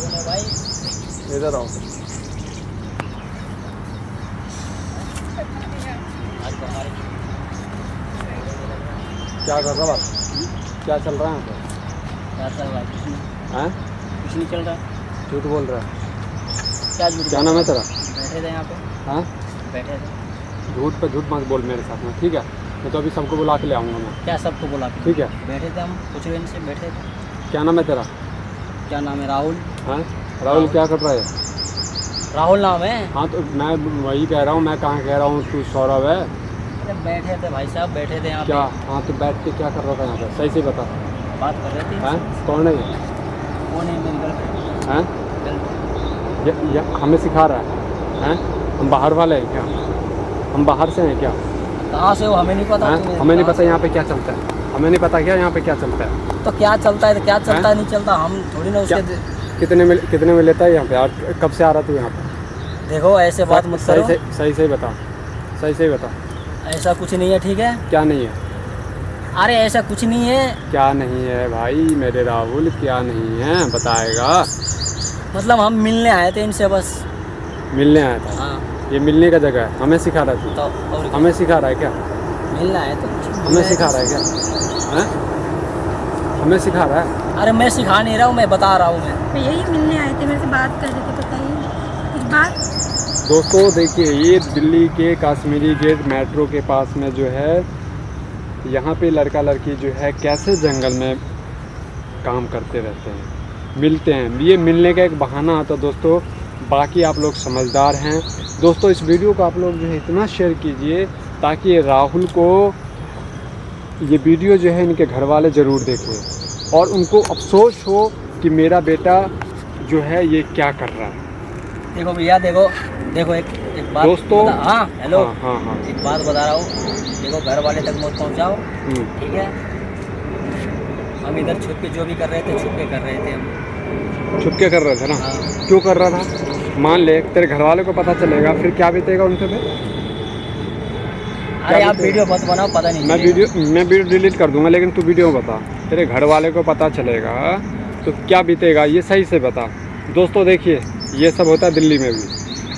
भाई इधर आओ। क्या कर रहा है? क्या चल रहा है यहाँ पे? क्या चल रहा है? कुछ नहीं। हैं? कुछ नहीं चल रहा है। झूठ बोल रहा है। क्या झूठ? क्या नाम है तेरा? बैठे थे यहाँ पे। हाँ? बैठे थे। झूठ पे झूठ मत बोल मेरे साथ में, ठीक है? मैं तो अभी सबको बुला के ले आऊँगा मैं। क्या सबको बुला के? ठीक है। बैठे थे हम कुछ दिन से बैठे थे। क्या नाम है तेरा? क्या नाम है? राहुल। हाँ? राहुल क्या कर रहा है? राहुल नाम है। हाँ तो मैं वही कह रहा हूँ, मैं कहाँ कह रहा हूँ तू सौरभ है? अरे बैठे थे भाई साहब, बैठे थे यहाँ क्या? पे। हाँ तो बैठ के क्या कर रहा था यहाँ पे? सही से बता। बात कर रहे थे। हैं? कौन है ये? कौन है? मेरी गर्लफ्रेंड। हैं? गर्लफ्रेंड। ये हमें सिखा रहा है? हैं? हम बाहर वाले हैं क्या? हम बाहर से हैं क्या? कहाँ से हो? हमें नहीं पता। हमें नहीं पता यहाँ पे क्या चलता है। हमें नहीं पता क्या यहाँ पे क्या चलता है। तो क्या चलता है? तो क्या चलता है? नहीं चलता हम थोड़ी ना उसके। कितने में लेता है यहाँ पे? और कब से आ रहा तू यहाँ पे? देखो ऐसे बात मत करो। सही से बता। सही से बता। ऐसा कुछ नहीं है, ठीक है? क्या नहीं है? अरे ऐसा कुछ नहीं है। क्या नहीं है भाई मेरे राहुल? क्या नहीं है बताएगा? मतलब हम मिलने आए थे इनसे बस। मिलने आया था? हाँ। ये मिलने का जगह है? हमें सिखा रहा है तो तू? और क्या? हमें सिखा रहा है क्या? मिलने आए तो हमें सिखा रहा है क्या? हैं? हमें सिखा रहा है? अरे मैं सिखा नहीं रहा हूँ, मैं बता रहा हूँ। मैं यही मिलने आए थे, मेरे से बात कर रहे थे। बताइए कुछ बात। दोस्तों देखिए, ये दिल्ली के काश्मीरी गेट मेट्रो के पास में जो है, यहाँ पे लड़का लड़की जो है कैसे जंगल में काम करते रहते हैं, मिलते हैं। ये मिलने का एक बहाना आता है दोस्तों। बाकी आप लोग समझदार हैं दोस्तों। इस वीडियो को आप लोग जो है इतना शेयर कीजिए ताकि राहुल को ये वीडियो जो है इनके घर वाले ज़रूर देखें और उनको अफसोस हो कि मेरा बेटा जो है ये क्या कर रहा है। देखो भैया, देखो देखो एक बात दोस्तों। हाँ हेलो। हाँ। एक बात बता रहा हूँ, देखो घर वाले तक मत पहुँचाओ, ठीक है? हम इधर छुप के जो भी कर रहे थे, छुप के कर रहे थे हम। छुप के कर रहे थे ना? हाँ। क्यों कर रहा था? मान ले तेरे घर वाले को पता चलेगा, फिर क्या बीतेगा उनके पे? अरे आप वीडियो मत बनाओ, पता नहीं। मैं वीडियो डिलीट कर दूंगा, लेकिन तू वीडियो बता। तेरे घर वाले को पता चलेगा तो क्या बीतेगा, ये सही से बता। दोस्तों देखिए, ये सब होता है दिल्ली में भी।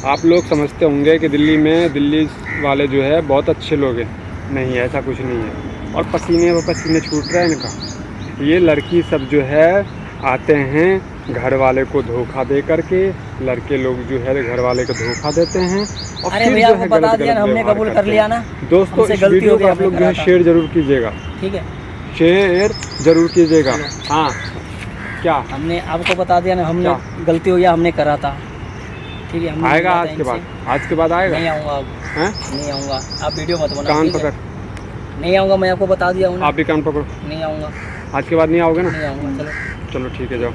आप लोग समझते होंगे कि दिल्ली वाले जो है बहुत अच्छे लोग हैं। नहीं, ऐसा कुछ नहीं है। और पसीने छूट रहे हैं इनका। ये लड़की सब जो है आते हैं घर वाले को धोखा दे करके। लड़के लोग जो है घर वाले को धोखा देते हैं और अरे फिर भैया जो आपको है बता गलत दिया ना, हमने व्यवहार कबूल कर करते लिया हैं। ना। दोस्तों हमसे इस गलती वीडियो हो को गई, आप लोग हमने जो है करा था। शेयर जरूर कीजिएगा। ठीक है, शेयर जरूर कीजिएगा। हाँ क्या? हमने आपको बता दिया ना, हमने क्या? गलती हो गया, हमने करा था। ठीक है, हमने आएगा बोला था आज के बाद? इनसे। आज के बाद आएगा? नहीं आऊँगा अब। हैं? नहीं आऊँगा, आप वीडियो मत बनाओ। कान ठीक है? पकड़। नहीं आऊँगा, मैं आपको बता दिया हूँ ना। आप भी कान पकड़ो। नहीं आऊँगा। आज के बाद नहीं आओगे ना? नहीं आऊँगा। चलो चलो ठीक है, जाओ।